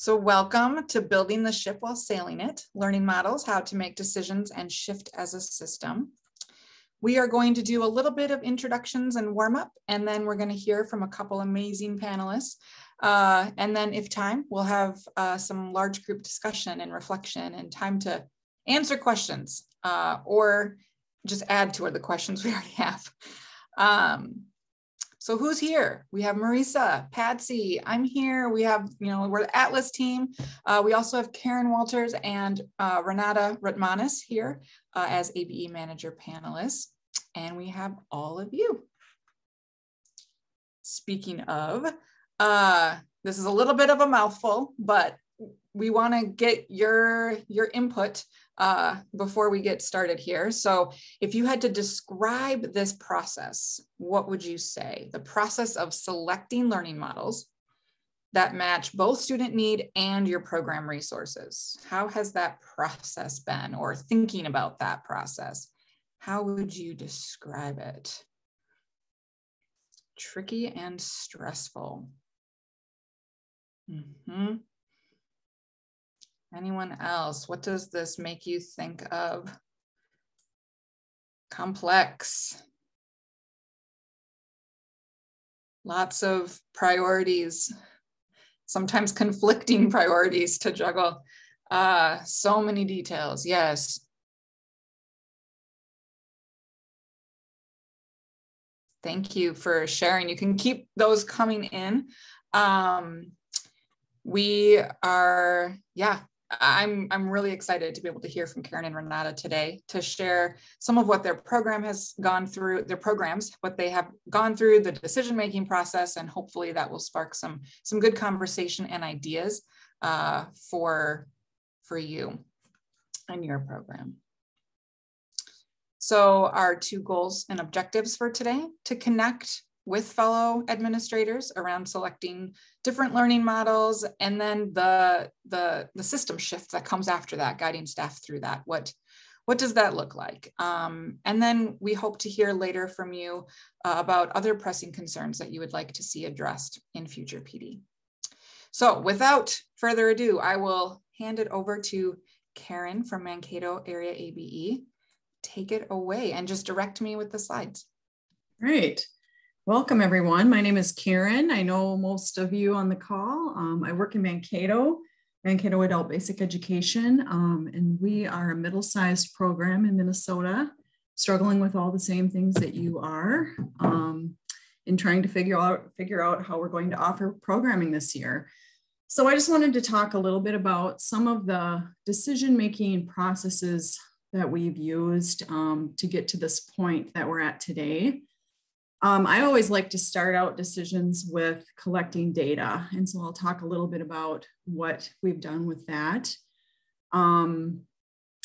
So welcome to Building the Ship While Sailing It, Learning Models, How to Make Decisions and Shift as a System. We are going to do a little bit of introductions and warm up, and then we're going to hear from a couple amazing panelists. And then if time, we'll have some large group discussion and reflection and time to answer questions or just add to the questions we already have. So who's here? We have Marisa, Patsy, I'm here. We have, we're the Atlas team. We also have Karen Wolters and Renada Rutmanis here as ABE manager panelists. And we have all of you. Speaking of, this is a little bit of a mouthful, but we want to get your input before we get started here. So if you had to describe this process, what would you say? The process of selecting learning models that match both student need and your program resources. How has that process been, or thinking about that process? How would you describe it? Tricky and stressful. Anyone else? What does this make you think of? Complex. Lots of priorities, sometimes conflicting priorities to juggle. So many details, yes. Thank you for sharing. You can keep those coming in. We are, I'm really excited to be able to hear from Karen and Renata today to share some of what their program has gone through, their programs, what they have gone through, the decision-making process, and hopefully that will spark some good conversation and ideas for you and your program. So our two goals and objectives for today: to connect with fellow administrators around selecting different learning models, and then the system shift that comes after that, guiding staff through that. What does that look like? And then we hope to hear later from you about other pressing concerns that you would like to see addressed in future PD. So without further ado, I will hand it over to Karen from Mankato Area ABE. Take it away and just direct me with the slides. Great. Welcome, everyone. My name is Karen. I know most of you on the call. I work in Mankato Adult Basic Education, and we are a middle-sized program in Minnesota, struggling with all the same things that you are in trying to figure out how we're going to offer programming this year. So I just wanted to talk a little bit about some of the decision-making processes that we've used to get to this point that we're at today. I always like to start out decisions with collecting data. And so I'll talk a little bit about what we've done with that. And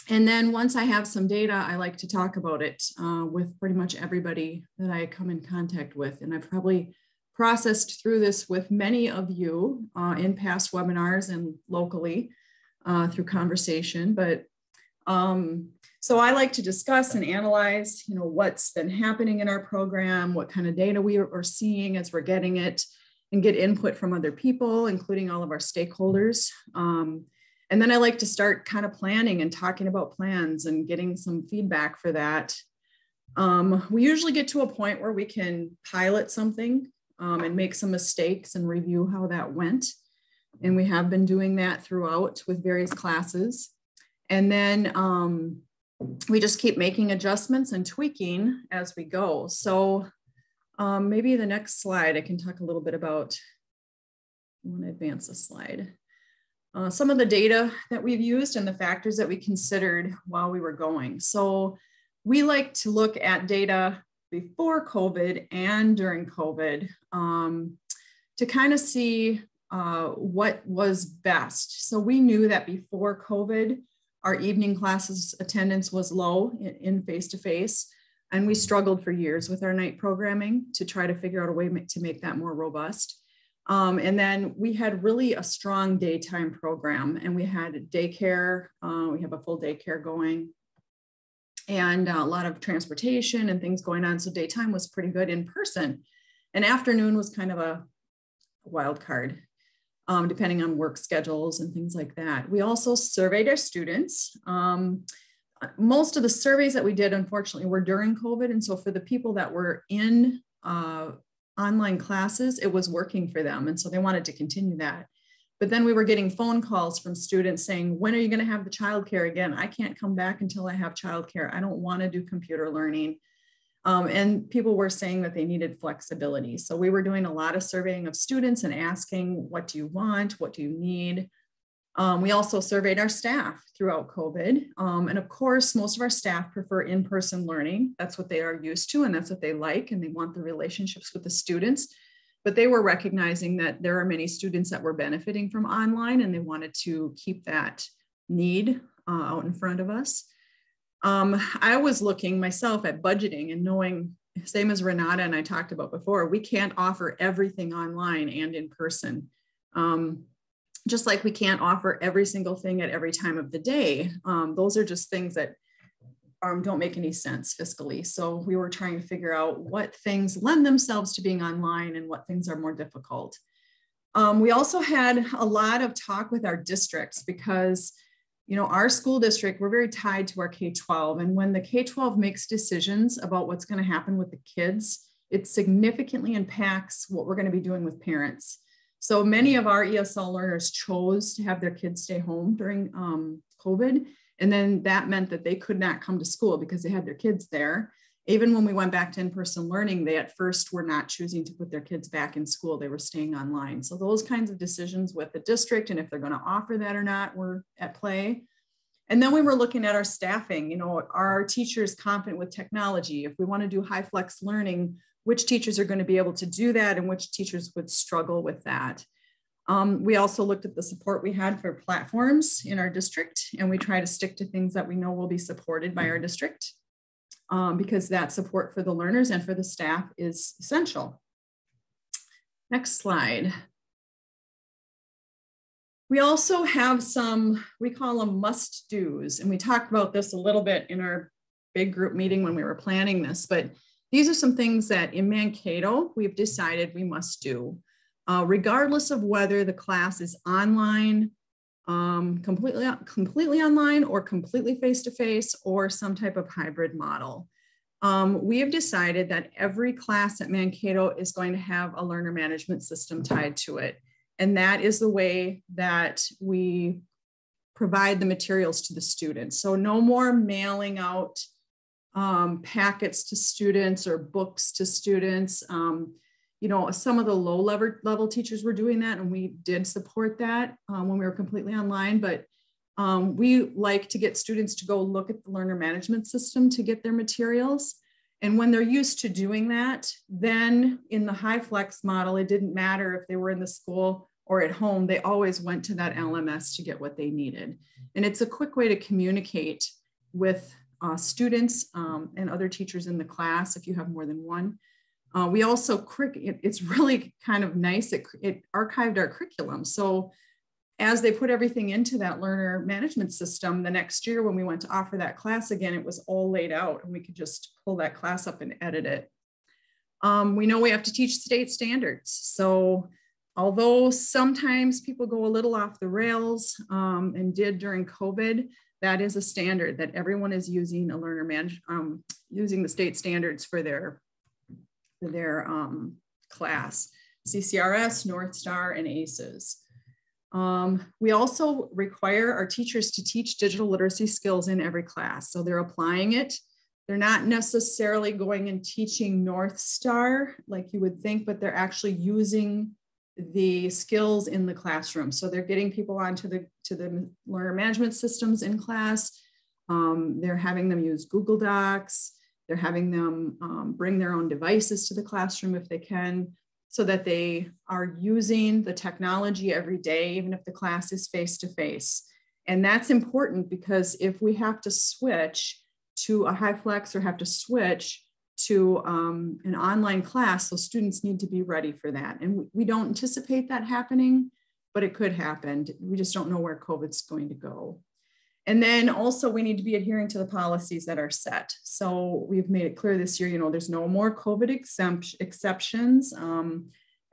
then once I have some data, I like to talk about it with pretty much everybody that I come in contact with. And I've probably processed through this with many of you in past webinars and locally through conversation. But so I like to discuss and analyze, what's been happening in our program, what kind of data we are seeing as we're getting it, and get input from other people, including all of our stakeholders. And then I like to start kind of planning and talking about plans and getting some feedback for that. We usually get to a point where we can pilot something and make some mistakes and review how that went. And we have been doing that throughout with various classes. And then we just keep making adjustments and tweaking as we go. So maybe the next slide, I can talk a little bit about, I want to advance the slide. Some of the data that we've used and the factors that we considered while we were going. So we like to look at data before COVID and during COVID to kind of see what was best. So we knew that before COVID, our evening classes attendance was low in face-to-face, and we struggled for years with our night programming to try to figure out a way to make that more robust. And then we had really a strong daytime program, and we had daycare. We have a full daycare going, and a lot of transportation and things going on. So daytime was pretty good in person, and afternoon was kind of a wild card. depending on work schedules and things like that. We also surveyed our students. Most of the surveys that we did, unfortunately, were during COVID. And so for the people that were in online classes, it was working for them. And so they wanted to continue that. But then we were getting phone calls from students saying, when are you going to have the childcare again? I can't come back until I have childcare. I don't want to do computer learning. And people were saying that they needed flexibility. So we were doing a lot of surveying of students and asking, what do you want? What do you need? We also surveyed our staff throughout COVID. And of course, most of our staff prefer in-person learning. That's what they are used to, and that's what they like, and they want the relationships with the students. But they were recognizing that there are many students that were benefiting from online, and they wanted to keep that need out in front of us. I was looking myself at budgeting and knowing, same as Renada and I talked about before, we can't offer everything online and in person. Just like we can't offer every single thing at every time of the day. Those are just things that don't make any sense fiscally. So we were trying to figure out what things lend themselves to being online and what things are more difficult. We also had a lot of talk with our districts because, you know, our school district, we're very tied to our K-12. And when the K-12 makes decisions about what's going to happen with the kids, it significantly impacts what we're going to be doing with parents. So many of our ESL learners chose to have their kids stay home during COVID. And then that meant that they could not come to school because they had their kids there. Even when we went back to in-person learning, they at first were not choosing to put their kids back in school. They were staying online. So those kinds of decisions with the district and if they're going to offer that or not were at play. And then we were looking at our staffing. You know, are our teachers confident with technology? If we want to do HyFlex learning, which teachers are going to be able to do that and which teachers would struggle with that. We also looked at the support we had for platforms in our district, and we try to stick to things that we know will be supported by our district because that support for the learners and for the staff is essential. Next slide. We also have some, we call them MustDos, and we talked about this a little bit in our big group meeting when we were planning this, but these are some things that in Mankato, we've decided we must do, regardless of whether the class is online, completely online or completely face-to-face or some type of hybrid model. We have decided that every class at Mankato is going to have a learner management system tied to it. And that is the way that we provide the materials to the students. So no more mailing out packets to students or books to students. You know, some of the low level teachers were doing that, and we did support that when we were completely online, but we like to get students to go look at the learner management system to get their materials. And when they're used to doing that, then in the HyFlex model, it didn't matter if they were in the school or at home, they always went to that LMS to get what they needed. And it's a quick way to communicate with students and other teachers in the class if you have more than one. We also, it's really kind of nice, it archived our curriculum. So as they put everything into that learner management system, the next year when we went to offer that class again, it was all laid out and we could just pull that class up and edit it. We know we have to teach state standards. So although sometimes people go a little off the rails and did during COVID, that is a standard that everyone is using a learner using the state standards for their class, CCRS, North Star, and ACES. We also require our teachers to teach digital literacy skills in every class. So they're applying it. They're not necessarily going and teaching North Star like you would think, but they're actually using the skills in the classroom. So they're getting people onto the learner management systems in class. They're having them use Google Docs. They're having them bring their own devices to the classroom if they can, so that they are using the technology every day, even if the class is face-to-face. And that's important because if we have to switch to a HyFlex or have to switch to an online class, so students need to be ready for that. And we don't anticipate that happening, but it could happen. We just don't know where COVID's going to go. And then also we need to be adhering to the policies that are set. So we've made it clear this year, you know, there's no more COVID exceptions.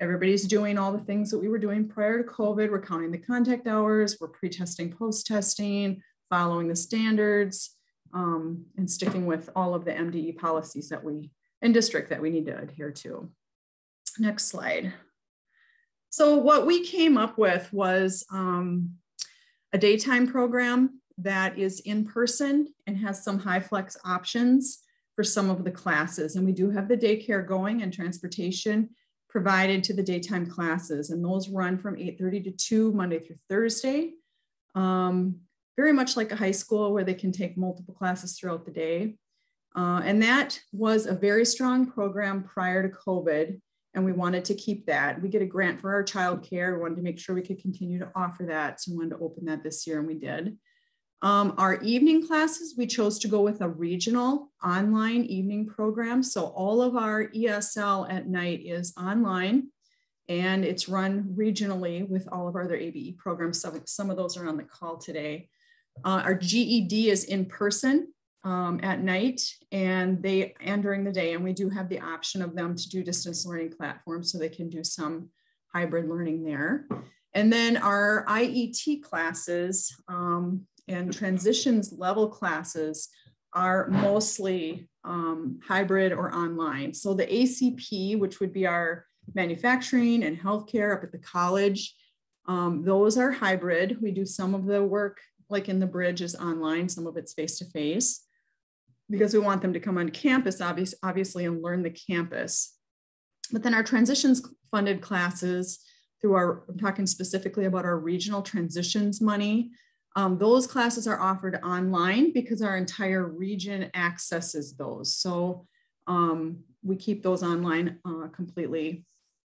everybody's doing all the things that we were doing prior to COVID. We're counting the contact hours, we're pre-testing, post-testing, following the standards, and sticking with all of the MDE policies that in district that we need to adhere to. Next slide. So what we came up with was a daytime program that is in person and has some HighFlex options for some of the classes. And we do have the daycare going and transportation provided to the daytime classes. And those run from 8:30 to 2 Monday through Thursday. Very much like a high school where they can take multiple classes throughout the day. And that was a very strong program prior to COVID. And we wanted to keep that. We get a grant for our childcare. We wanted to make sure we could continue to offer that. So we wanted to open that this year, and we did. Our evening classes, we chose to go with a regional online evening program. So all of our ESL at night is online, and it's run regionally with all of our other ABE programs. Some of those are on the call today. Our GED is in person at night and during the day. And we do have the option of them to do distance learning platforms so they can do some hybrid learning there. And then our IET classes and transitions level classes are mostly hybrid or online. So the ACP, which would be our manufacturing and healthcare up at the college, those are hybrid. We do some of the work like in the bridge is online, some of it's face-to-face, because we want them to come on campus, obviously, and learn the campus. But then our transitions funded classes through I'm talking specifically about our regional transitions money. Those classes are offered online because our entire region accesses those. So we keep those online completely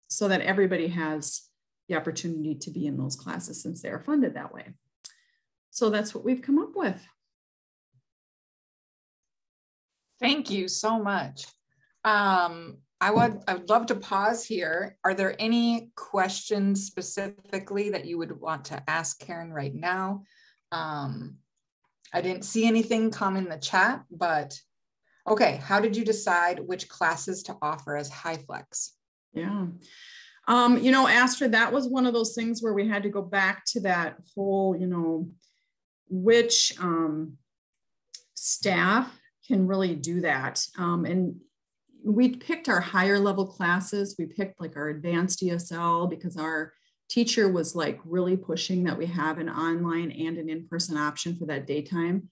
so that everybody has the opportunity to be in those classes since they are funded that way. So that's what we've come up with. Thank you so much. I would love to pause here. Are there any questions specifically that you would want to ask Karen right now? I didn't see anything come in the chat, but okay. How did you decide which classes to offer as HighFlex? Yeah. You know, Astra, that was one of those things where we had to go back to that whole, you know, which staff can really do that. And we picked our higher level classes. We picked like our advanced ESL because our teacher was like really pushing that we have an online and an in-person option for that daytime.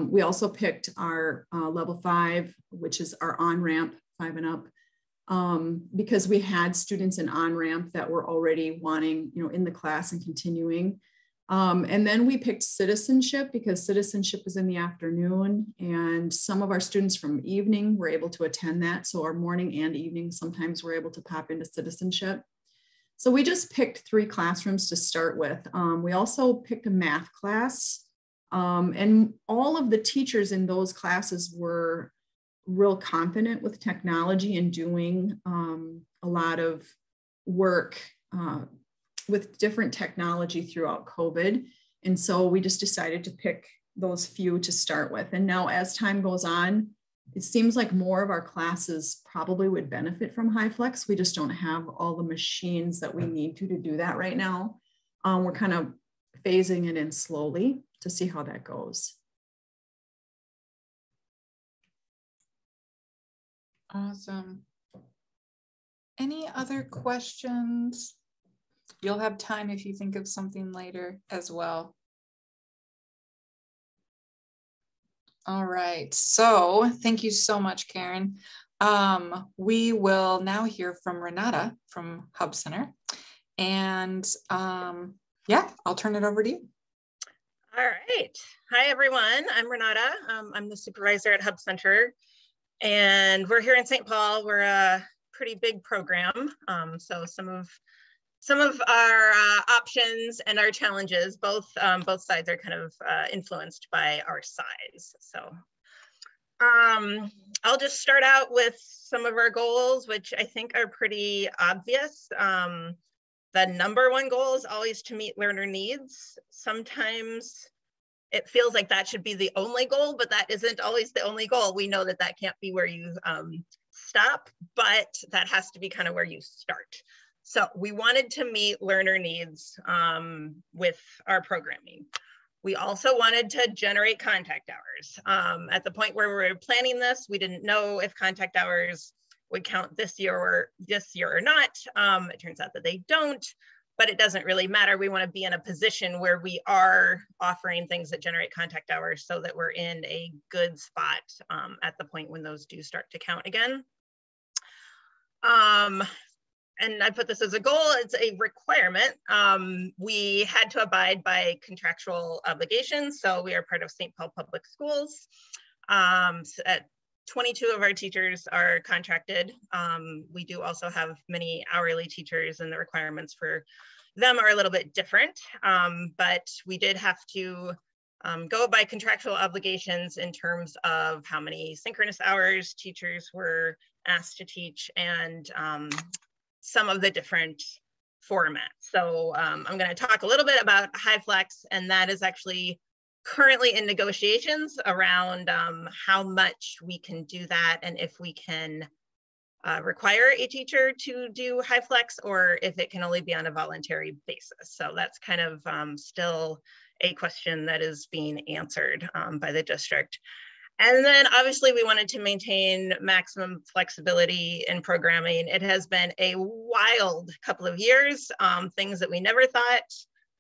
We also picked our level 5, which is our on-ramp 5 and up, because we had students in on-ramp that were already wanting, you know, in the class and continuing. And then we picked citizenship because citizenship is in the afternoon, and some of our students from evening were able to attend that. So our morning and evening, sometimes we're able to pop into citizenship. So we just picked 3 classrooms to start with. We also picked a math class, and all of the teachers in those classes were real confident with technology and doing a lot of work with different technology throughout COVID. And so we just decided to pick those few to start with. And now as time goes on, it seems like more of our classes probably would benefit from HighFlex. We just don't have all the machines that we need to do that right now. We're kind of phasing it in slowly to see how that goes. Awesome. Any other questions? You'll have time if you think of something later as well. All right, so thank you so much, Karen. We will now hear from Renada from Hub Center. And yeah, I'll turn it over to you. All right. Hi, everyone. I'm Renada. I'm the supervisor at Hub Center. And we're here in St. Paul. We're a pretty big program. So some of our options and our challenges, both sides are kind of influenced by our size. So I'll just start out with some of our goals, which I think are pretty obvious. The number one goal is always to meet learner needs. Sometimes it feels like that should be the only goal, but that isn't always the only goal. We know that that can't be where you stop, but that has to be kind of where you start. So we wanted to meet learner needs with our programming. We also wanted to generate contact hours. At the point where we were planning this, we didn't know if contact hours would count this year or not. It turns out that they don't, but it doesn't really matter. We want to be in a position where we are offering things that generate contact hours so that we're in a good spot at the point when those do start to count again. And I put this as a goal, it's a requirement. We had to abide by contractual obligations. So we are part of St. Paul Public Schools. 22 of our teachers are contracted. We do also have many hourly teachers, and the requirements for them are a little bit different. But we did have to go by contractual obligations in terms of how many synchronous hours teachers were asked to teach, and some of the different formats. So I'm going to talk a little bit about HighFlex, and that is actually currently in negotiations around how much we can do that, and if we can require a teacher to do HighFlex, or if it can only be on a voluntary basis. So that's kind of still a question that is being answered by the district. And then obviously we wanted to maintain maximum flexibility in programming. It has been a wild couple of years. Things that we never thought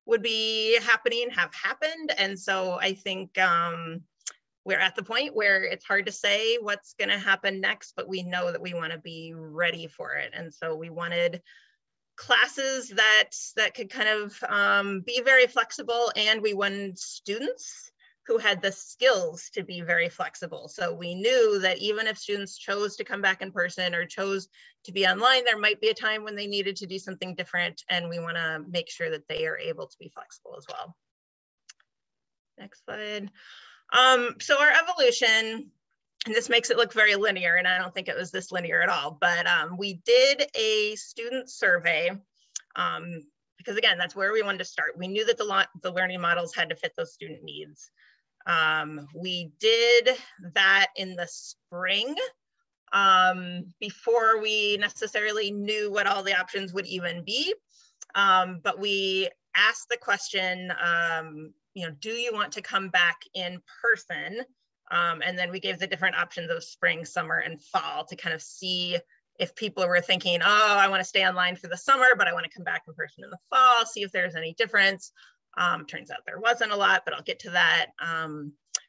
would be happening have happened. And so I think we're at the point where it's hard to say what's going to happen next, but we know that we want to be ready for it. And so we wanted classes that could kind of be very flexible, and we wanted students who had the skills to be very flexible. So we knew that even if students chose to come back in person or chose to be online, there might be a time when they needed to do something different, and we want to make sure that they are able to be flexible as well. Next slide. So our evolution, and this makes it look very linear, and I don't think it was this linear at all, but we did a student survey because again, that's where we wanted to start. We knew that the learning models had to fit those student needs. We did that in the spring before we necessarily knew what all the options would even be. But we asked the question, you know, do you want to come back in person? And then we gave the different options of spring, summer, and fall to kind of see if people were thinking, oh, I want to stay online for the summer, but I want to come back in person in the fall, see if there's any difference. Turns out there wasn't a lot, but I'll get to that.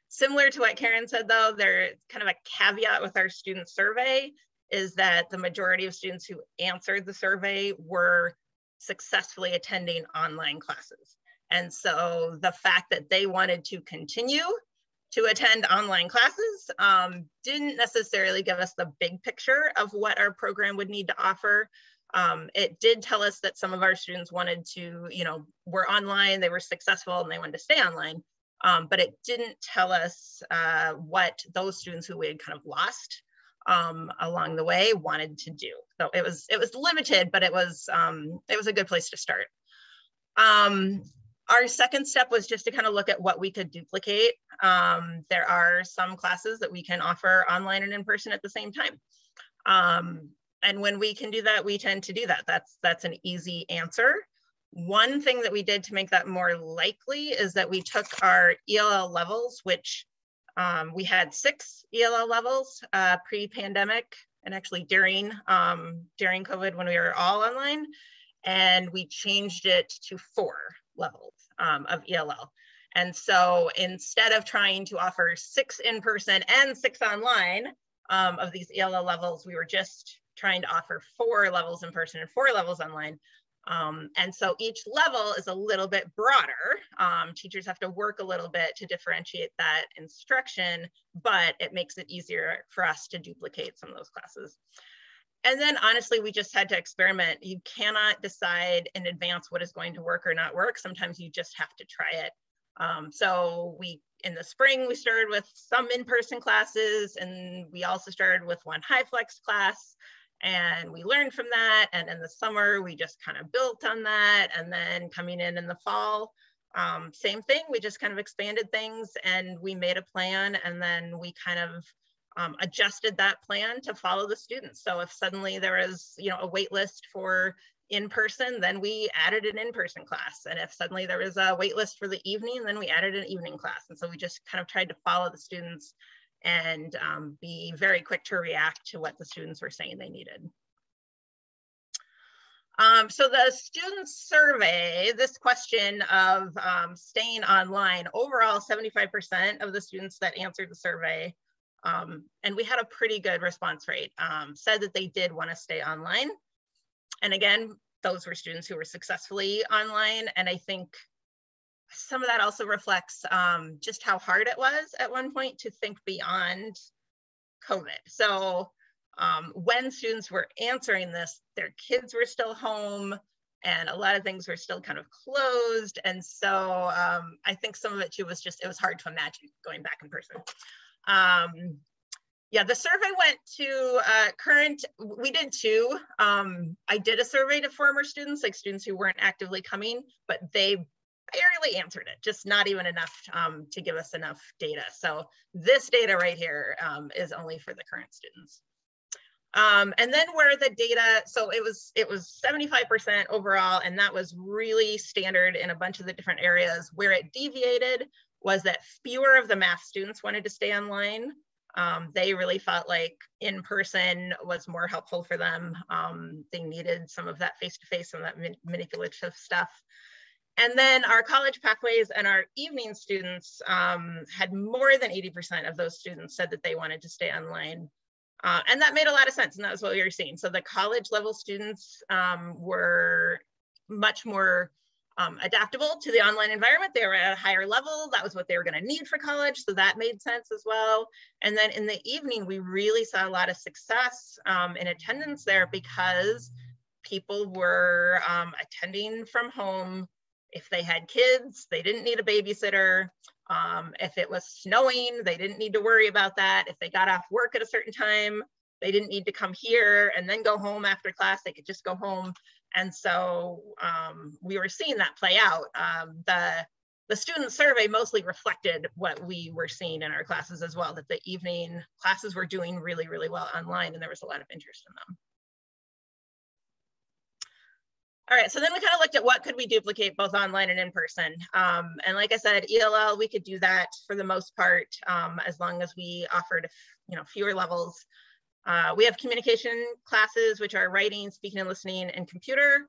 Similar to what Karen said, though, there's kind of a caveat with our student survey is that the majority of students who answered the survey were successfully attending online classes. And so the fact that they wanted to continue to attend online classes didn't necessarily give us the big picture of what our program would need to offer. It did tell us that some of our students wanted to, you know, were online, they were successful, and they wanted to stay online. But it didn't tell us what those students who we had kind of lost along the way wanted to do. So it was limited, but it was a good place to start. Our second step was just to kind of look at what we could duplicate. There are some classes that we can offer online and in person at the same time. And when we can do that, we tend to do that. That's an easy answer. One thing that we did to make that more likely is that we took our ELL levels, which we had 6 ELL levels pre-pandemic, and actually during COVID when we were all online, and we changed it to 4 levels of ELL. And so instead of trying to offer 6 in person and 6 online of these ELL levels, we were just trying to offer 4 levels in person and 4 levels online. And so each level is a little bit broader. Teachers have to work a little bit to differentiate that instruction, but it makes it easier for us to duplicate some of those classes. And then honestly, we just had to experiment. You cannot decide in advance what is going to work or not work. Sometimes you just have to try it. So in the spring, we started with some in-person classes, and we also started with one HighFlex class, and we learned from that. And in the summer, we just kind of built on that. And then coming in the fall, same thing, we just kind of expanded things, and we made a plan, and then we kind of adjusted that plan to follow the students. So if suddenly there is, you know, a wait list for in person, then we added an in-person class. And if suddenly there was a wait list for the evening, then we added an evening class. And so we just kind of tried to follow the students and be very quick to react to what the students were saying they needed. So the student survey, this question of staying online, overall 75% of the students that answered the survey, and we had a pretty good response rate, said that they did want to stay online. And again, those were students who were successfully online. And I think some of that also reflects just how hard it was at one point to think beyond COVID. So when students were answering this, their kids were still home and a lot of things were still kind of closed. And so I think some of it too was just, it was hard to imagine going back in person. Yeah, the survey went to current, we did two. I did a survey to former students, like students who weren't actively coming, but they barely answered it, just not even enough to give us enough data. So this data right here is only for the current students. And then where the data, so it was 75% overall, and that was really standard in a bunch of the different areas. Where it deviated was that fewer of the math students wanted to stay online. They really felt like in-person was more helpful for them. They needed some of that face-to-face, some of that manipulative stuff. And then our college pathways and our evening students had more than 80% of those students said that they wanted to stay online. And that made a lot of sense, and that was what we were seeing. So the college level students were much more adaptable to the online environment. They were at a higher level. That was what they were going to need for college. So that made sense as well. And then in the evening, we really saw a lot of success in attendance there because people were attending from home. If they had kids, they didn't need a babysitter. If it was snowing, they didn't need to worry about that. If they got off work at a certain time, they didn't need to come here and then go home after class. They could just go home. And so we were seeing that play out. The student survey mostly reflected what we were seeing in our classes as well, that the evening classes were doing really, really well online, and there was a lot of interest in them. All right, so then we kind of looked at what could we duplicate both online and in person. And like I said, ELL, we could do that for the most part, as long as we offered, fewer levels. We have communication classes, which are writing, speaking and listening, and computer.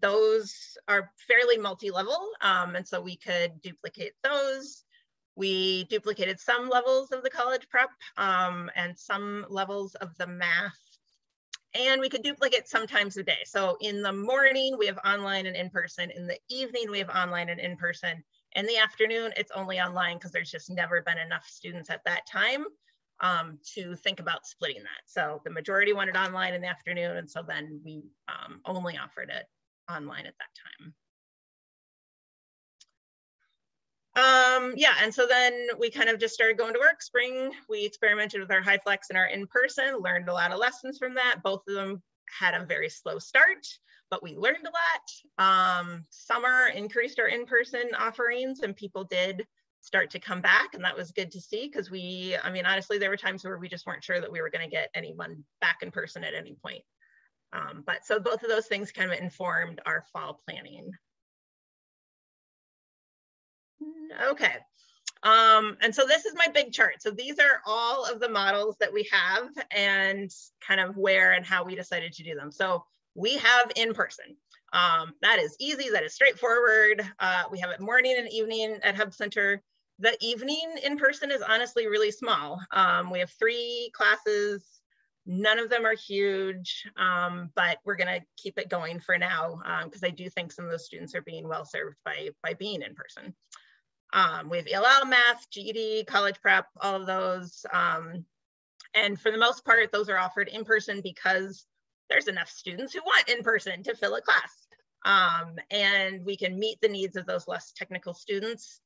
Those are fairly multi-level, and so we could duplicate those. We duplicated some levels of the college prep and some levels of the math. And we could duplicate sometimes a day. So in the morning, we have online and in-person. In the evening, we have online and in-person. In the afternoon, it's only online because there's just never been enough students at that time to think about splitting that. So the majority wanted online in the afternoon, and so then we only offered it online at that time. Yeah, and so then we kind of just started going to work. Spring, we experimented with our HyFlex and our in-person, learned a lot of lessons from that. Both of them had a very slow start, but we learned a lot. Summer increased our in-person offerings, and people did start to come back, and that was good to see because honestly, there were times where we just weren't sure that we were going to get anyone back in person at any point. But so both of those things kind of informed our fall planning. Okay, and so this is my big chart. So these are all of the models that we have and kind of where and how we decided to do them. So we have in person. That is easy, that is straightforward. We have it morning and evening at Hub Center. The evening in person is honestly really small. We have 3 classes. None of them are huge, but we're gonna keep it going for now because I do think some of those students are being well served by being in person. We have ELL, math, GED, college prep, all of those. And for the most part, those are offered in person because there's enough students who want in person to fill a class. And we can meet the needs of those less technical students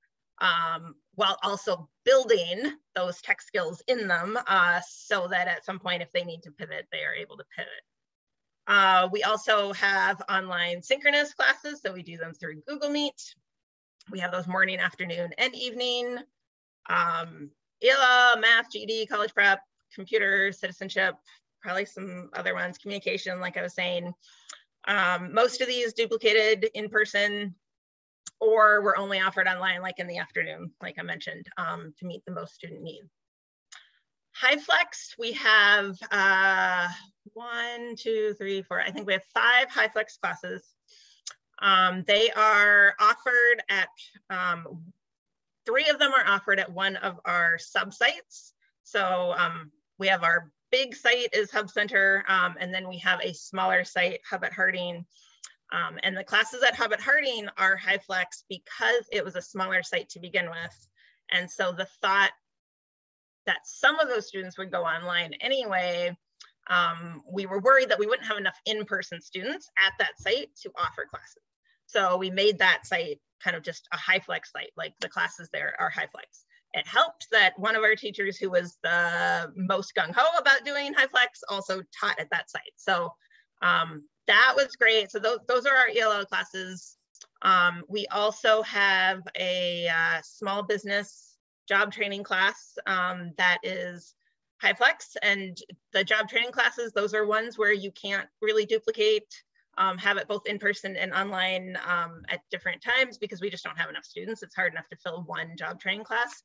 while also building those tech skills in them so that at some point, if they need to pivot, they are able to pivot. We also have online synchronous classes, so we do them through Google Meet. We have those morning, afternoon, and evening. ELA, math, GED, college prep, computer, citizenship, probably some other ones, communication, like I was saying. Most of these duplicated in person or were only offered online, like in the afternoon, like I mentioned, to meet the most student need. HighFlex, we have 1, 2, 3, 4, I think we have 5 HighFlex classes. They are offered at, 3 of them are offered at one of our sub-sites. So we have our big site is Hub Center, and then we have a smaller site, Hub at Harding. And the classes at Hub at Harding are HighFlex because it was a smaller site to begin with. And so the thought that some of those students would go online anyway, we were worried that we wouldn't have enough in-person students at that site to offer classes. So we made that site kind of just a HighFlex site, like the classes there are HighFlex. It helped that one of our teachers who was the most gung-ho about doing HighFlex also taught at that site. So that was great. So those are our ELL classes. We also have a small business job training class that is HighFlex, and the job training classes, those are ones where you can't really duplicate, have it both in person and online at different times because we just don't have enough students. It's hard enough to fill one job training class.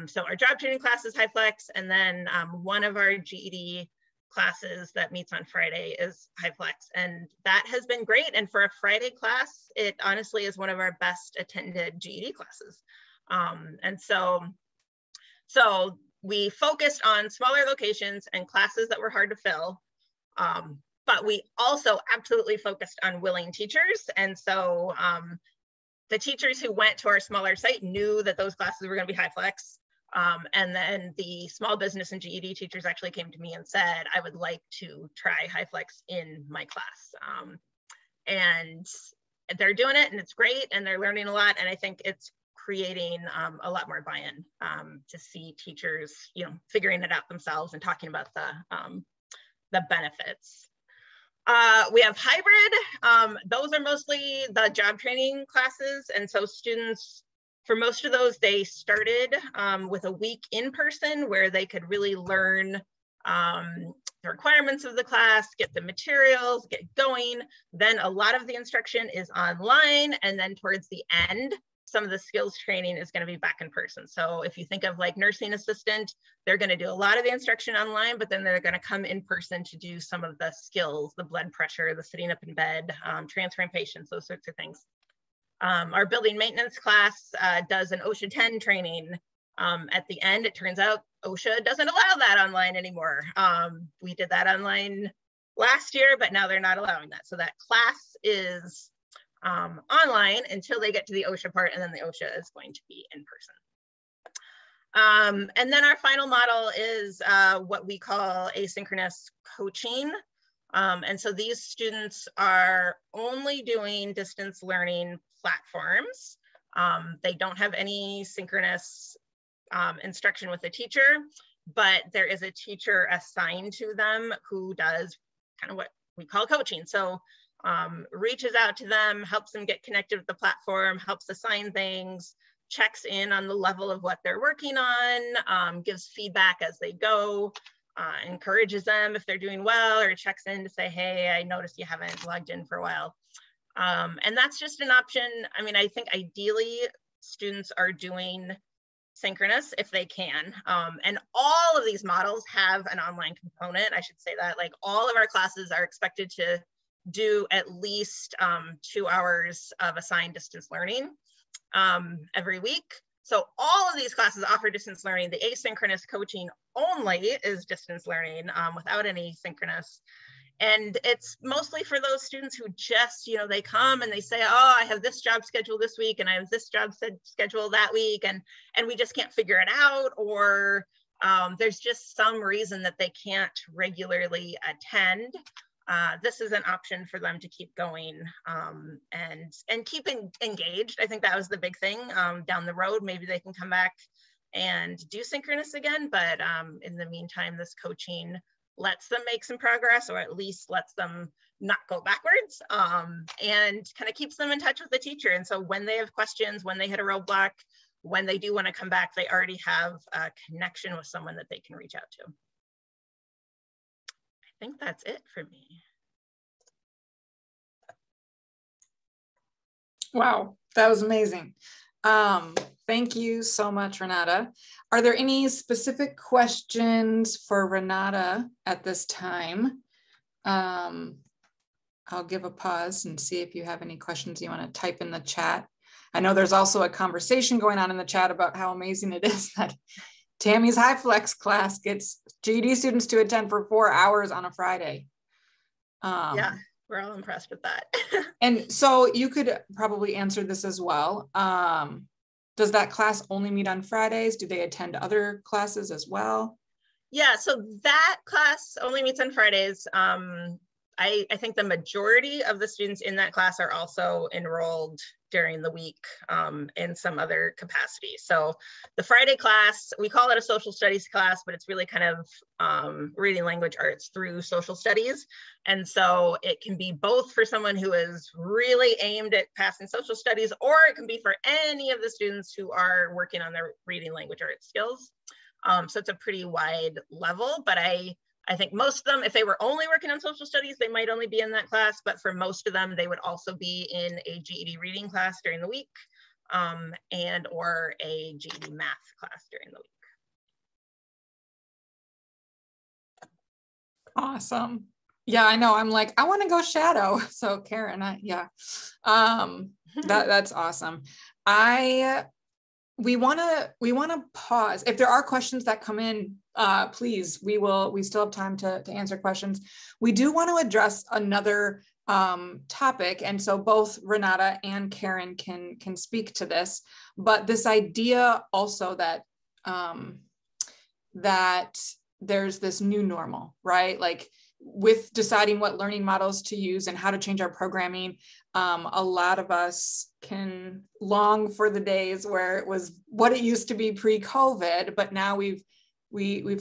So our job training class is HighFlex, and then one of our GED classes that meets on Friday is HighFlex, and that has been great. And for a Friday class, it honestly is one of our best attended GED classes. And so we focused on smaller locations and classes that were hard to fill, but we also absolutely focused on willing teachers. And so the teachers who went to our smaller site knew that those classes were going to be HighFlex. And then the small business and GED teachers actually came to me and said, I would like to try HighFlex in my class. And they're doing it and it's great and they're learning a lot. And I think it's creating a lot more buy-in to see teachers, figuring it out themselves and talking about the benefits. We have hybrid. Those are mostly the job training classes. And so students, for most of those, they started with a week in person where they could really learn the requirements of the class, get the materials, get going. Then a lot of the instruction is online. And then towards the end, some of the skills training is going to be back in person. So if you think of like nursing assistant, they're going to do a lot of the instruction online, but then they're going to come in person to do some of the skills, the blood pressure, the sitting up in bed, transferring patients, those sorts of things. Our building maintenance class does an OSHA 10 training. At the end, it turns out OSHA doesn't allow that online anymore. We did that online last year, but now they're not allowing that. So that class is online until they get to the OSHA part, and then the OSHA is going to be in person. And then our final model is what we call asynchronous coaching. And so these students are only doing distance learning platforms. They don't have any synchronous instruction with a teacher, but there is a teacher assigned to them who does kind of what we call coaching. So reaches out to them, helps them get connected with the platform, helps assign things, checks in on the level of what they're working on, gives feedback as they go, encourages them if they're doing well, or checks in to say, hey, I noticed you haven't logged in for a while. And that's just an option. I mean, I think ideally students are doing synchronous if they can. And all of these models have an online component. I should say that, like, all of our classes are expected to do at least 2 hours of assigned distance learning every week. So all of these classes offer distance learning. The asynchronous coaching only is distance learning without any synchronous. And it's mostly for those students who just, they come and they say, oh, I have this job scheduled this week and I have this job scheduled that week, and we just can't figure it out, or there's just some reason that they can't regularly attend. This is an option for them to keep going and keep engaged. I think that was the big thing. Down the road, maybe they can come back and do synchronous again, but in the meantime, this coaching lets them make some progress, or at least lets them not go backwards, and kind of keeps them in touch with the teacher. And so when they have questions, when they hit a roadblock, when they do want to come back, they already have a connection with someone that they can reach out to. I think that's it for me. Wow, that was amazing. Thank you so much, Renata. Are there any specific questions for Renata at this time? I'll give a pause and see if you have any questions you want to type in the chat. I know there's also a conversation going on in the chat about how amazing it is that Tammy's HyFlex class gets GED students to attend for 4 hours on a Friday. Yeah, we're all impressed with that. And so you could probably answer this as well. Does that class only meet on Fridays? Do they attend other classes as well? Yeah, so that class only meets on Fridays. I think the majority of the students in that class are also enrolled during the week in some other capacity. So the Friday class, we call it a social studies class, but it's really kind of reading language arts through social studies. And so it can be both for someone who is really aimed at passing social studies, or it can be for any of the students who are working on their reading language arts skills. So it's a pretty wide level, but I think most of them, if they were only working on social studies, they might only be in that class, but for most of them, they would also be in a GED reading class during the week and or a GED math class during the week. Awesome. Yeah, I know. I'm like, I want to go shadow. So Karen, that's awesome. We want to pause. If there are questions that come in, please, we still have time to answer questions. We do want to address another topic. And so both Renata and Karen can speak to this, but this idea also that, that there's this new normal, right? Like with deciding what learning models to use and how to change our programming, a lot of us can long for the days where it was what it used to be pre-COVID, but now we've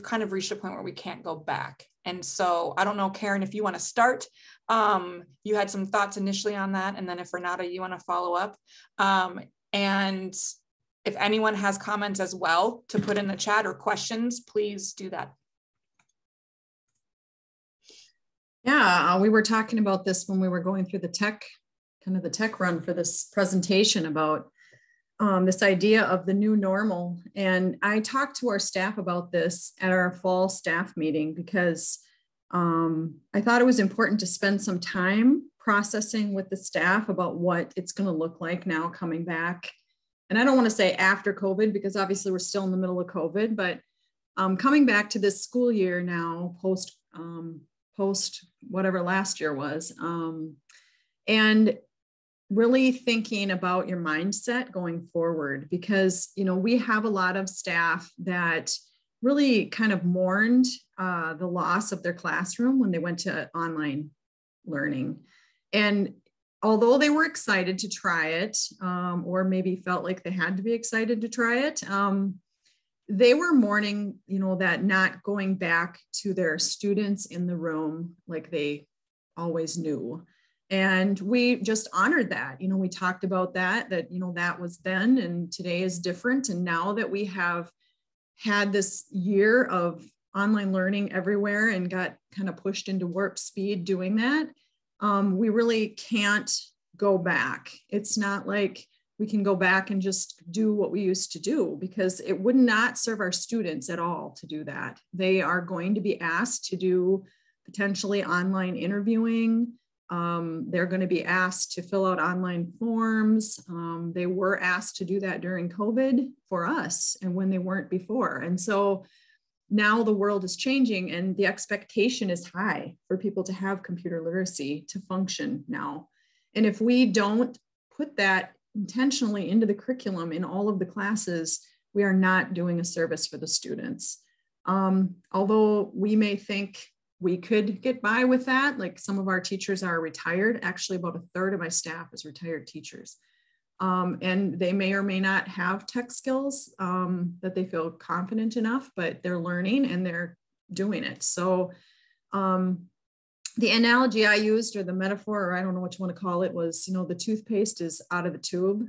kind of reached a point where we can't go back. And so I don't know, Karen, if you want to start, you had some thoughts initially on that. And then if Renata, you want to follow up. And if anyone has comments as well to put in the chat or questions, please do that. Yeah, we were talking about this when we were going through the tech run for this presentation about this idea of the new normal. And I talked to our staff about this at our fall staff meeting because I thought it was important to spend some time processing with the staff about what it's going to look like now coming back. And I don't want to say after COVID, because obviously we're still in the middle of COVID, but coming back to this school year now, post whatever last year was, and really thinking about your mindset going forward, because, you know, we have a lot of staff that really kind of mourned the loss of their classroom when they went to online learning. And although they were excited to try it, or maybe felt like they had to be excited to try it, they were mourning, you know, that not going back to their students in the room like they always knew. And we just honored that. You know, we talked about that, you know, that was then and today is different. And now that we have had this year of online learning everywhere and got kind of pushed into warp speed doing that, we really can't go back. It's not like we can go back and just do what we used to do, because it would not serve our students at all to do that. They are going to be asked to do potentially online interviewing. They're going to be asked to fill out online forms. They were asked to do that during COVID for us and when they weren't before. And so now the world is changing and the expectation is high for people to have computer literacy to function now. And if we don't put that intentionally into the curriculum in all of the classes, we are not doing a service for the students. Although we may think we could get by with that, like some of our teachers are retired. Actually, about a third of my staff is retired teachers. And they may or may not have tech skills that they feel confident enough, but they're learning and they're doing it. So the analogy I used, or the metaphor, or I don't know what you want to call it, was, you know, the toothpaste is out of the tube,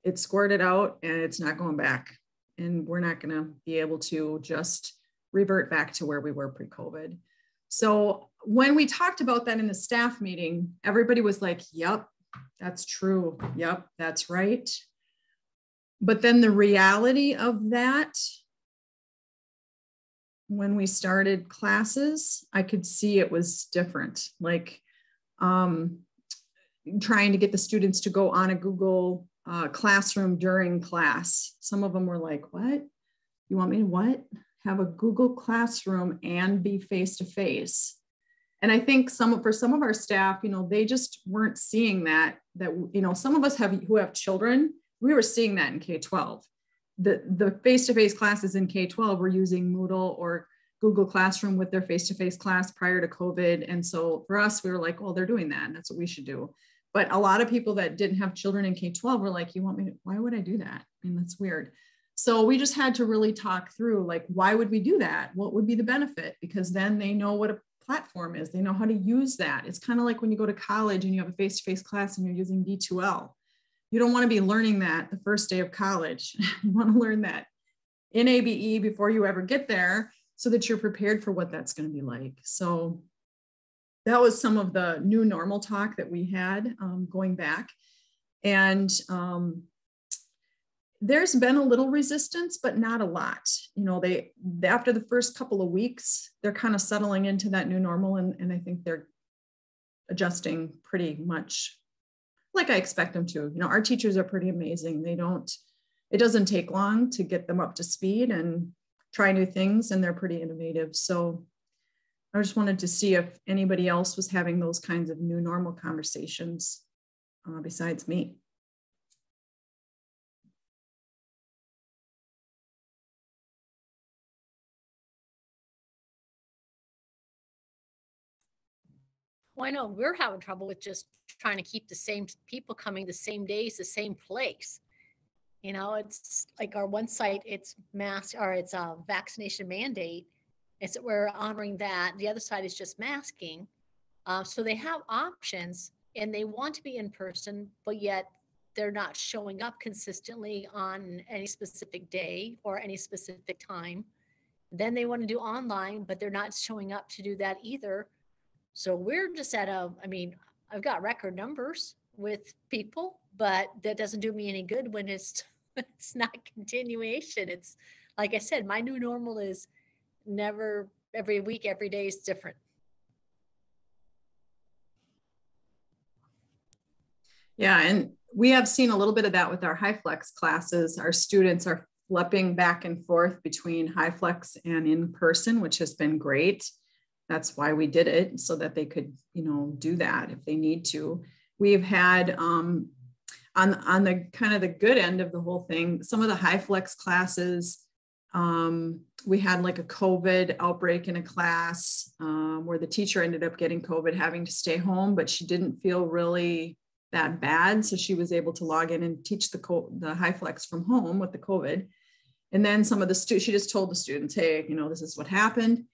it's squirted out and it's not going back. And we're not going to be able to just revert back to where we were pre-COVID. So when we talked about that in the staff meeting, everybody was like, yep, That's true. Yep, that's right. But then the reality of that, when we started classes, I could see it was different. Like trying to get the students to go on a Google Classroom during class. Some of them were like, what? You want me to what? Have a Google Classroom and be face-to-face. And I think for some of our staff, you know, they just weren't seeing that, you know, some of us who have children, we were seeing that in K-12. The face-to-face classes in K-12 were using Moodle or Google Classroom with their face-to-face class prior to COVID. And so for us, we were like, well, they're doing that, and that's what we should do. But a lot of people that didn't have children in K-12 were like, why would I do that? I mean, that's weird. So we just had to really talk through, like, why would we do that? What would be the benefit? Because then they know what a platform is. They know how to use that. It's kind of like when you go to college and you have a face-to-face class and you're using D2L. You don't want to be learning that the first day of college. You want to learn that in ABE before you ever get there so that you're prepared for what that's going to be like. So that was some of the new normal talk that we had going back. And there's been a little resistance, but not a lot. You know, after the first couple of weeks, they're kind of settling into that new normal. And I think they're adjusting pretty much like I expect them to. You know, our teachers are pretty amazing. It doesn't take long to get them up to speed and try new things, and they're pretty innovative. So I just wanted to see if anybody else was having those kinds of new normal conversations besides me. Well, I know we're having trouble with just trying to keep the same people coming the same days, the same place. You know, it's like our one site, it's mask, or it's a vaccination mandate. It's that we're honoring that. The other side is just masking. So they have options and they want to be in person, but yet they're not showing up consistently on any specific day or any specific time. Then they want to do online, but they're not showing up to do that either. So we're just I've got record numbers with people, but that doesn't do me any good when it's not continuation. It's like I said, my new normal is never every week, every day is different. Yeah, and we have seen a little bit of that with our HyFlex classes. Our students are flipping back and forth between HyFlex and InPerson, which has been great. That's why we did it, so that they could, you know, do that if they need to. We've had on the kind of the good end of the whole thing, some of the HyFlex classes, we had like a COVID outbreak in a class where the teacher ended up getting COVID, having to stay home, but she didn't feel really that bad. So she was able to log in and teach the HyFlex from home with the COVID. And then some of the she just told the students, hey, you know, this is what happened.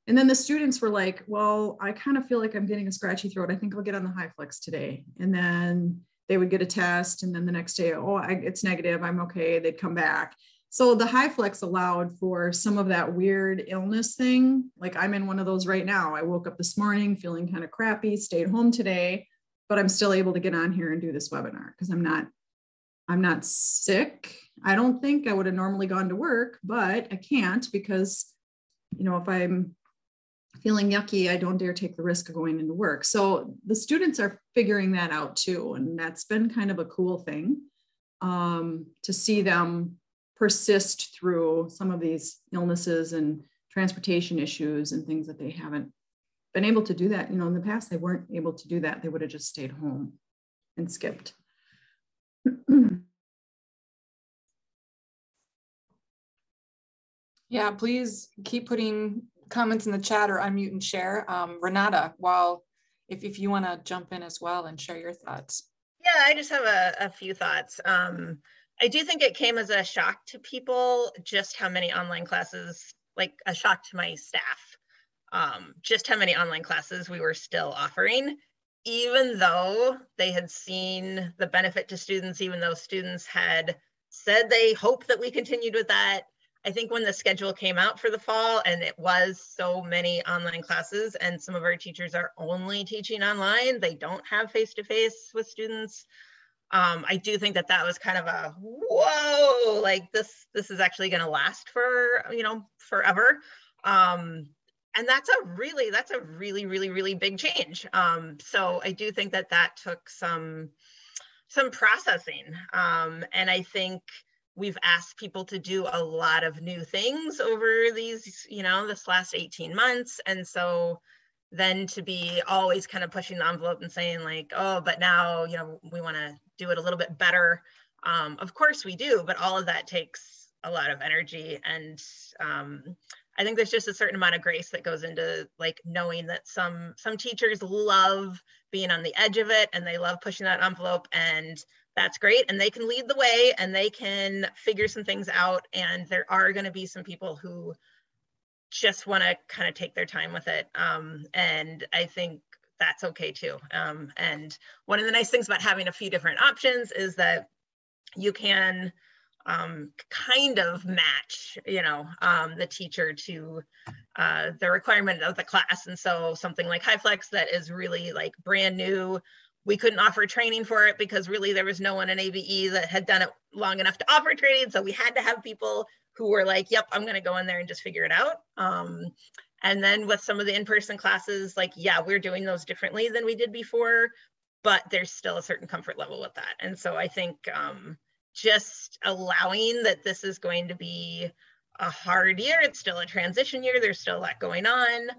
And then the students were like, well, I kind of feel like I'm getting a scratchy throat. I think I'll get on the HyFlex today. And then they would get a test. And then the next day, it's negative. I'm okay. They'd come back. So the HyFlex allowed for some of that weird illness thing. Like I'm in one of those right now. I woke up this morning feeling kind of crappy, stayed home today, but I'm still able to get on here and do this webinar because I'm not sick. I don't think I would have normally gone to work, but I can't because, you know, if I'm feeling yucky, I don't dare take the risk of going into work. So the students are figuring that out too. And that's been kind of a cool thing to see them persist through some of these illnesses and transportation issues and things that they haven't been able to do that. You know, in the past, they weren't able to do that. They would have just stayed home and skipped. Yeah, please keep putting comments in the chat or unmute and share. Renada, if you want to jump in as well and share your thoughts. Yeah, I just have a few thoughts. I do think it came as a shock to people just how many online classes, like a shock to my staff, just how many online classes we were still offering, even though they had seen the benefit to students, even though students had said they hoped that we continued with that. I think when the schedule came out for the fall and it was so many online classes and some of our teachers are only teaching online, they don't have face-to-face with students. I do think that that was kind of a, whoa, like this is actually going to last for, you know, forever. And that's a really, really big change. So I do think that that took some processing. And I think we've asked people to do a lot of new things over these, you know, this last 18 months. And so then to be always kind of pushing the envelope and saying like, oh, but now, you know, we want to do it a little bit better. Of course we do, but all of that takes a lot of energy. And I think there's just a certain amount of grace that goes into like knowing that some teachers love being on the edge of it and they love pushing that envelope, and that's great. And they can lead the way and they can figure some things out. And there are going to be some people who just want to kind of take their time with it. And I think that's okay too. And one of the nice things about having a few different options is that you can kind of match, you know, the teacher to the requirement of the class. And so something like HighFlex that is really like brand new, we couldn't offer training for it because really there was no one in ABE that had done it long enough to offer training. So we had to have people who were like, yep, I'm going to go in there and just figure it out. And then with some of the in-person classes, like, yeah, we're doing those differently than we did before, but there's still a certain comfort level with that. And so I think just allowing that this is going to be a hard year, it's still a transition year, there's still a lot going on.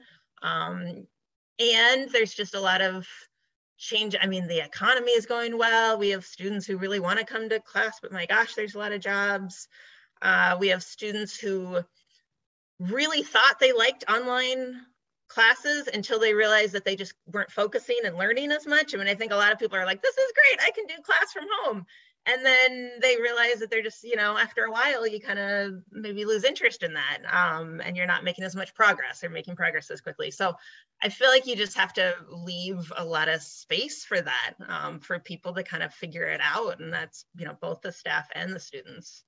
And there's just a lot of change. I mean, the economy is going well. We have students who really want to come to class, but my gosh, there's a lot of jobs. We have students who really thought they liked online classes until they realized that they just weren't focusing and learning as much. I mean, I think a lot of people are like, this is great, I can do class from home. And then they realize that they're just, you know, after a while, you kind of maybe lose interest in that, and you're not making as much progress or making progress as quickly. So I feel like you just have to leave a lot of space for that, for people to kind of figure it out. And that's, you know, both the staff and the students.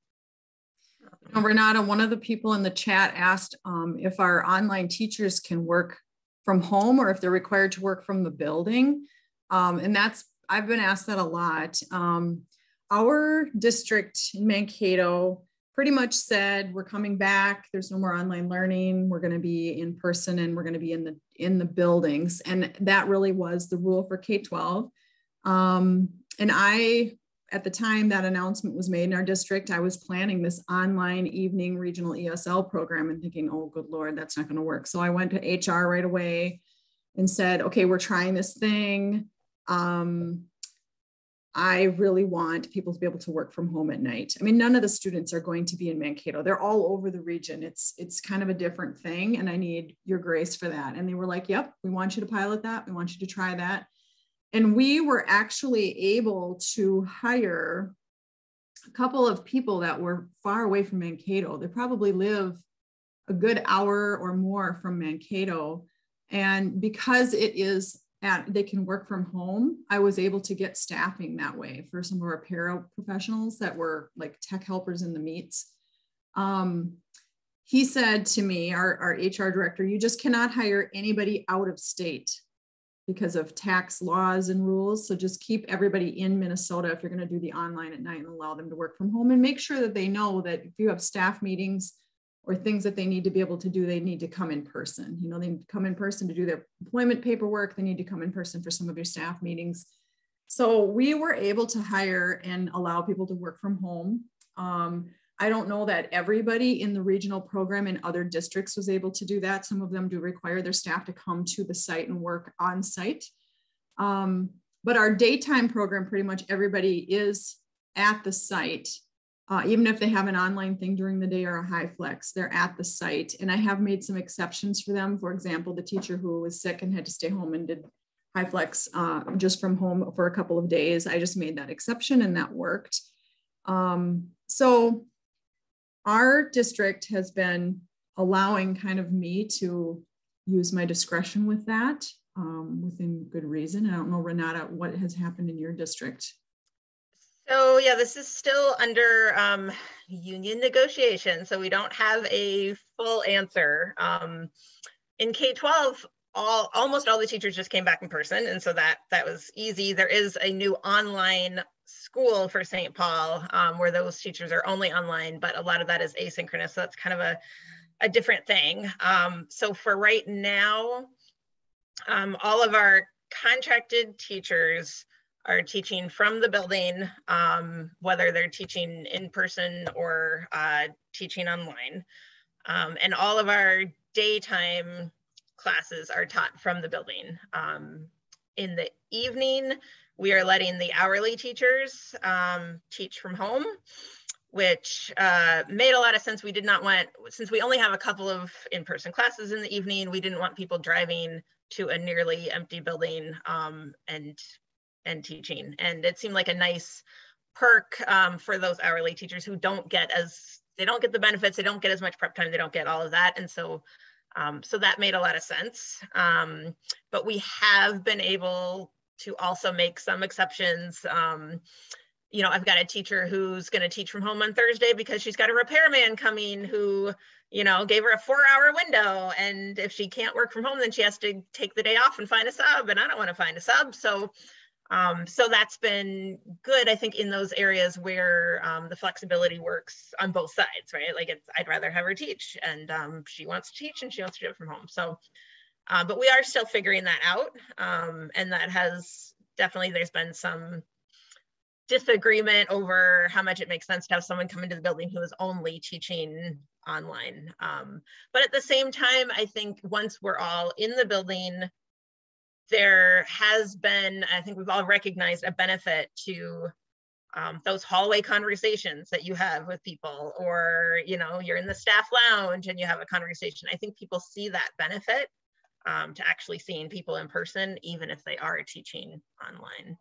Renata, one of the people in the chat asked if our online teachers can work from home or if they're required to work from the building. And that's, I've been asked that a lot. Our district in Mankato pretty much said, we're coming back. There's no more online learning. We're going to be in person and we're going to be in the buildings. And that really was the rule for K-12. And I, at the time that announcement was made in our district, I was planning this online evening regional ESL program and thinking, oh, good Lord, that's not going to work. So I went to HR right away and said, okay, we're trying this thing. I really want people to be able to work from home at night. I mean, none of the students are going to be in Mankato. They're all over the region. It's kind of a different thing. And I need your grace for that. And they were like, yep, we want you to pilot that. We want you to try that. And we were actually able to hire a couple of people that were far away from Mankato. They probably live a good hour or more from Mankato. And because it is they can work from home, I was able to get staffing that way for some of our paraprofessionals that were like tech helpers in the meets. He said to me, our HR director, you just cannot hire anybody out of state because of tax laws and rules. So just keep everybody in Minnesota if you're going to do the online at night and allow them to work from home, and make sure that they know that if you have staff meetings or things that they need to be able to do, they need to come in person. You know, they need to come in person to do their employment paperwork. They need to come in person for some of your staff meetings. So we were able to hire and allow people to work from home. I don't know that everybody in the regional program in other districts was able to do that. Some of them do require their staff to come to the site and work on site. But our daytime program, pretty much everybody is at the site. Even if they have an online thing during the day or a HyFlex, they're at the site. And I have made some exceptions for them. For example, the teacher who was sick and had to stay home and did HyFlex just from home for a couple of days, I just made that exception and that worked. So our district has been allowing kind of me to use my discretion with that within good reason. I don't know, Renata, what has happened in your district? So yeah, this is still under union negotiation, so we don't have a full answer. In K-12, almost all the teachers just came back in person, and so that was easy. There is a new online school for St. Paul where those teachers are only online, but a lot of that is asynchronous, so that's kind of a different thing. So for right now, all of our contracted teachers are teaching from the building, whether they're teaching in person or teaching online. And all of our daytime classes are taught from the building. In the evening, we are letting the hourly teachers teach from home, which made a lot of sense. We did not want, since we only have a couple of in-person classes in the evening, we didn't want people driving to a nearly empty building and teaching. And it seemed like a nice perk for those hourly teachers who don't get the benefits, they don't get as much prep time, they don't get all of that. And so so that made a lot of sense. But we have been able to also make some exceptions. You know, I've got a teacher who's going to teach from home on Thursday because she's got a repairman coming who, you know, gave her a 4-hour window. And if she can't work from home, then she has to take the day off and find a sub. And I don't want to find a sub. So so that's been good, I think, in those areas where the flexibility works on both sides, right? Like I'd rather have her teach, and she wants to teach and she wants to do it from home. So, but we are still figuring that out. And that has definitely, there's been some disagreement over how much it makes sense to have someone come into the building who is only teaching online. But at the same time, I think once we're all in the building, there has been, I think we've all recognized a benefit to those hallway conversations that you have with people, or, you know, you're in the staff lounge and you have a conversation. I think people see that benefit to actually seeing people in person, even if they are teaching online.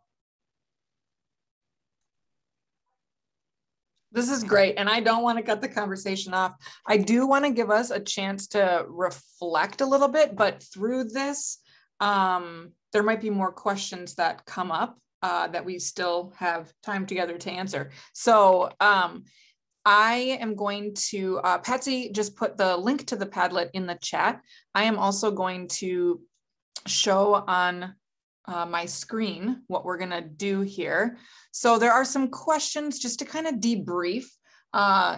This is great. And I don't want to cut the conversation off. I do want to give us a chance to reflect a little bit, but through this, there might be more questions that come up that we still have time together to answer. So I am going to, Patsy just put the link to the Padlet in the chat. I am also going to show on my screen what we're going to do here. So there are some questions just to kind of debrief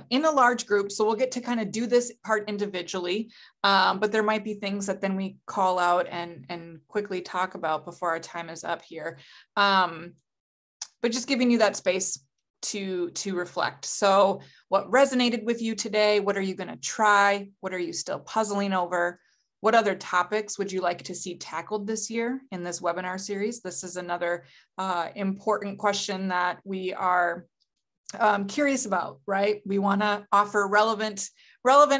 in a large group. So we'll get to kind of do this part individually, but there might be things that then we call out and quickly talk about before our time is up here. But just giving you that space to reflect. So what resonated with you today? What are you going to try? What are you still puzzling over? What other topics would you like to see tackled this year in this webinar series? This is another important question that we are curious about, right? We want to offer relevant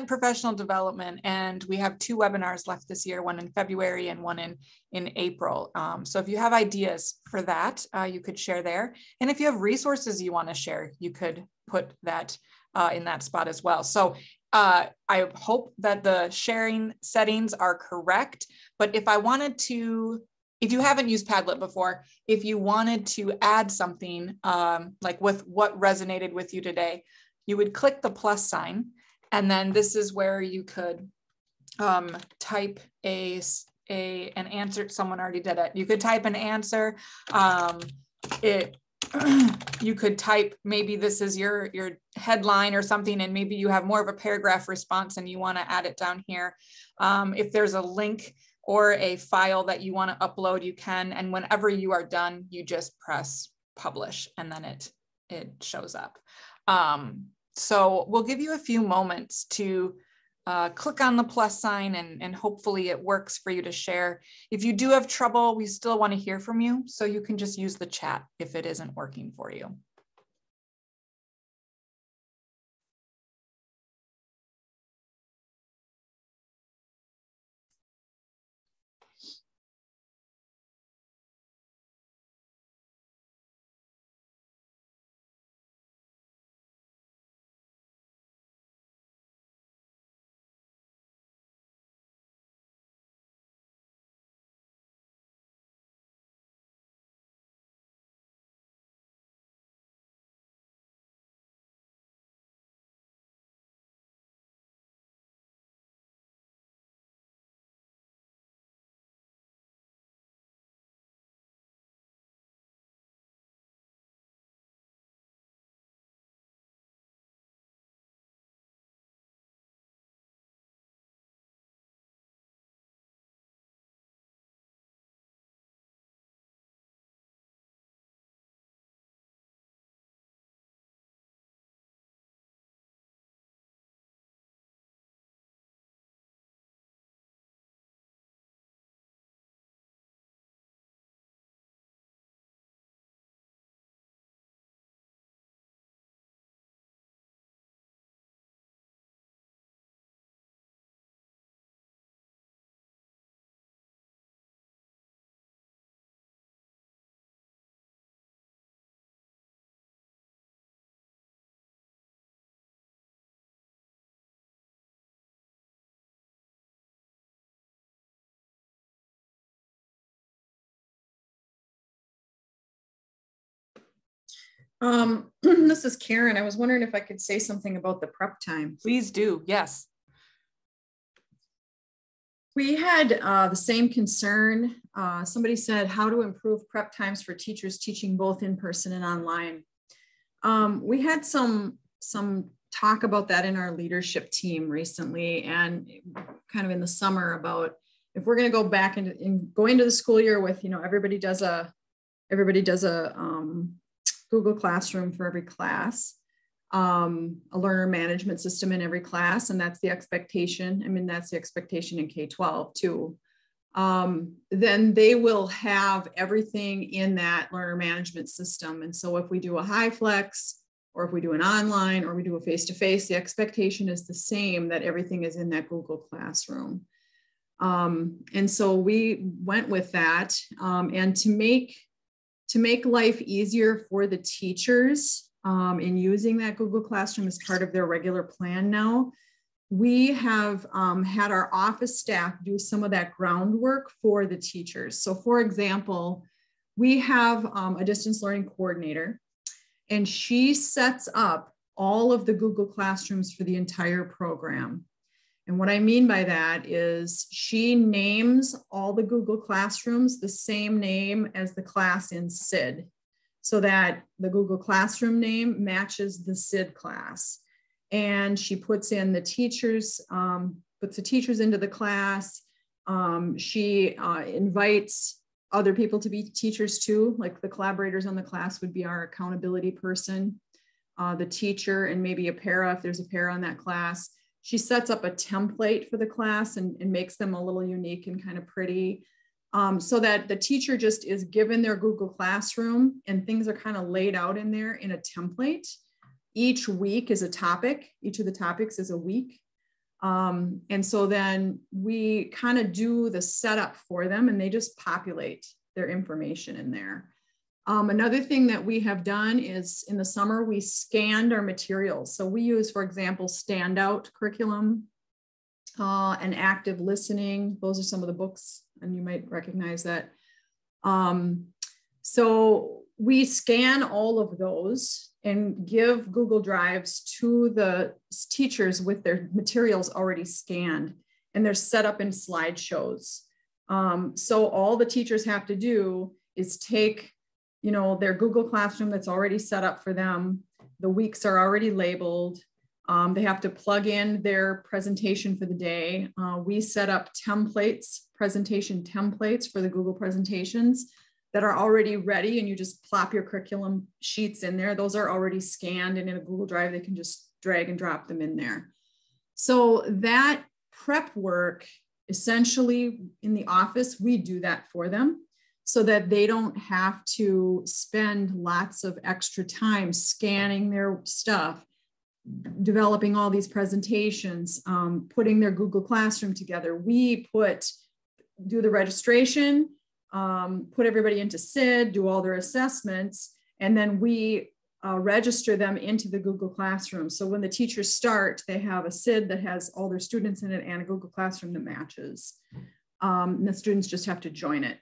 professional development, and we have 2 webinars left this year, one in February and one in April. So if you have ideas for that, you could share there. And if you have resources you want to share, you could put that in that spot as well. So I hope that the sharing settings are correct, but if you haven't used Padlet before, if you wanted to add something like with what resonated with you today, you would click the plus sign, and then this is where you could type an answer. Someone already did it. You could type an answer. You could type, maybe this is your headline or something, and maybe you have more of a paragraph response and you want to add it down here. If there's a link or a file that you want to upload, you can. And whenever you are done, you just press publish, and then it shows up. So we'll give you a few moments to click on the plus sign, and hopefully it works for you to share. If you do have trouble, we still want to hear from you. So you can just use the chat if it isn't working for you. This is Karen. I was wondering if I could say something about the prep time. Please do. Yes. We had the same concern. Somebody said how to improve prep times for teachers teaching both in person and online. We had some talk about that in our leadership team recently, and kind of in the summer, about if we're going to go back and go into the school year with, everybody does a Google Classroom for every class, a learner management system in every class, and that's the expectation. I mean, that's the expectation in K-12 too. Then they will have everything in that learner management system. And so if we do a HighFlex, or if we do an online, or we do a face-to-face, the expectation is the same, that everything is in that Google Classroom. And so we went with that, and to make life easier for the teachers in using that Google Classroom as part of their regular plan now, we have had our office staff do some of that groundwork for the teachers. So for example, we have a distance learning coordinator, and she sets up all of the Google Classrooms for the entire program. And what I mean by that is she names all the Google Classrooms the same name as the class in SID, so that the Google Classroom name matches the SID class. And she puts in the teachers, puts the teachers into the class. She invites other people to be teachers too, like the collaborators on the class would be our accountability person, the teacher, and maybe a para if there's a para on that class. She sets up a template for the class and makes them a little unique and kind of pretty, so that the teacher just is given their Google Classroom and things are kind of laid out in there in a template. Each week is a topic. Each of the topics is a week. And so then we kind of do the setup for them, and they just populate their information in there. Another thing that we have done is in the summer, we scanned our materials. So we use, for example, Standout curriculum and Active Listening. Those are some of the books, and you might recognize that. So we scan all of those and give Google Drives to the teachers with their materials already scanned, and they're set up in slideshows. So all the teachers have to do is take, their Google Classroom that's already set up for them. The weeks are already labeled. They have to plug in their presentation for the day. We set up templates, presentation templates for the Google presentations that are already ready, and you just plop your curriculum sheets in there. Those are already scanned, and in a Google Drive, they can just drag and drop them in there. So that prep work, essentially in the office, we do that for them so that they don't have to spend lots of extra time scanning their stuff, developing all these presentations, putting their Google Classroom together. We do the registration, put everybody into SID, do all their assessments, and then we register them into the Google Classroom. So when the teachers start, they have a SID that has all their students in it and a Google Classroom that matches. And the students just have to join it.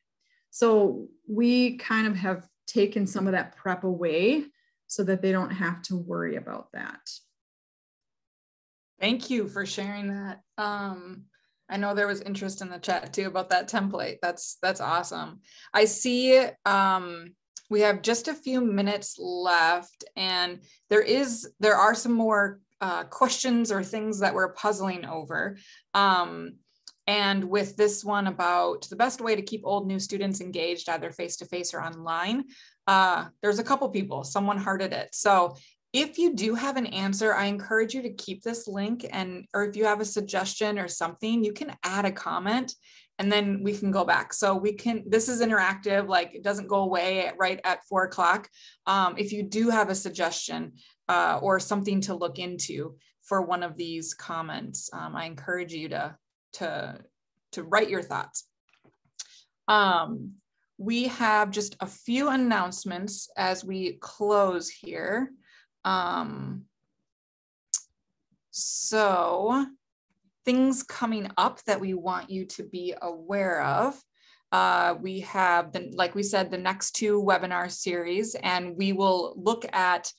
So we kind of have taken some of that prep away so that they don't have to worry about that. Thank you for sharing that. I know there was interest in the chat too about that template. That's awesome. I see we have just a few minutes left, and there are some more questions or things that we're puzzling over. And with this one about the best way to keep old new students engaged, either face-to-face or online, there's a couple people, someone hearted it. So if you do have an answer, I encourage you to keep this link, or if you have a suggestion or something, you can add a comment and then we can go back. So this is interactive, like it doesn't go away right at 4 o'clock. If you do have a suggestion or something to look into for one of these comments, I encourage you to write your thoughts. We have just a few announcements as we close here. So things coming up that we want you to be aware of. We have, like we said, the next 2 webinar series, and we will look at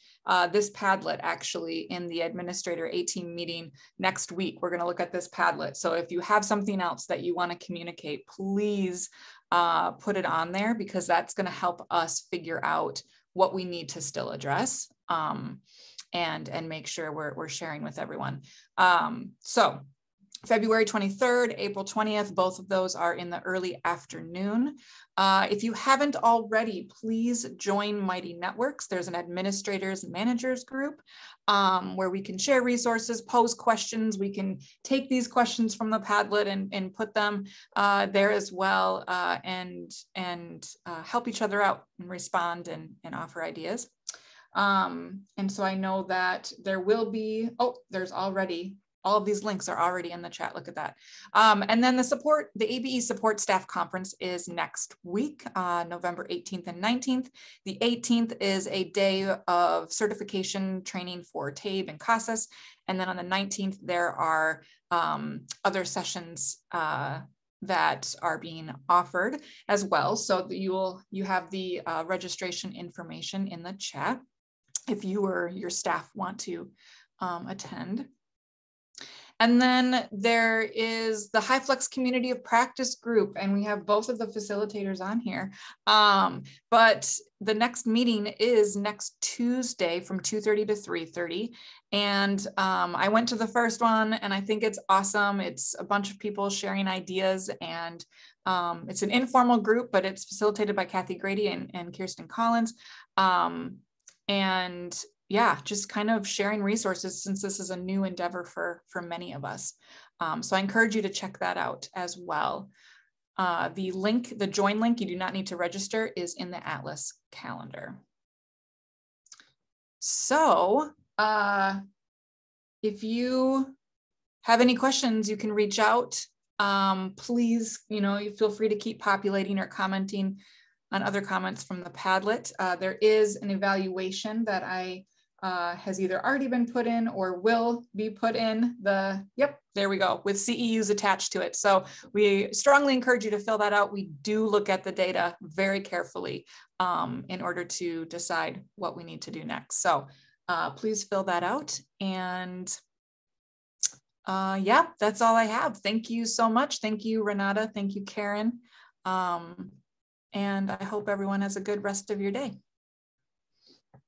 this Padlet actually in the Administrator A-Team meeting next week. We're going to look at this Padlet. So if you have something else that you want to communicate, please put it on there, because that's going to help us figure out what we need to still address and make sure we're sharing with everyone. So February 23rd, April 20th, both of those are in the early afternoon. If you haven't already, please join Mighty Networks. There's an administrators and managers group where we can share resources, pose questions. We can take these questions from the Padlet and put them there as well, and help each other out and respond and offer ideas. And so I know that there will be, there's already, all of these links are already in the chat. Look at that. And then the ABE Support Staff Conference is next week, November 18th and 19th. The 18th is a day of certification training for TABE and CASAS. And then on the 19th, there are other sessions that are being offered as well. So you have the registration information in the chat if you or your staff want to attend. And then there is the HighFlex Community of Practice group, and we have both of the facilitators on here. But the next meeting is next Tuesday from 2:30 to 3:30. And I went to the first one, and I think it's awesome. It's a bunch of people sharing ideas, and it's an informal group, but it's facilitated by Kathy Grady and Kirsten Collins. And yeah, just kind of sharing resources, since this is a new endeavor for many of us. So I encourage you to check that out as well. The link, the join link, you do not need to register, is in the Atlas calendar. So if you have any questions, you can reach out. Please, you feel free to keep populating or commenting on other comments from the Padlet. There is an evaluation that has either already been put in or will be put in there we go, with CEUs attached to it. So we strongly encourage you to fill that out. We do look at the data very carefully in order to decide what we need to do next. So please fill that out. And yeah, that's all I have. Thank you so much. Thank you, Renata. Thank you, Karen. And I hope everyone has a good rest of your day.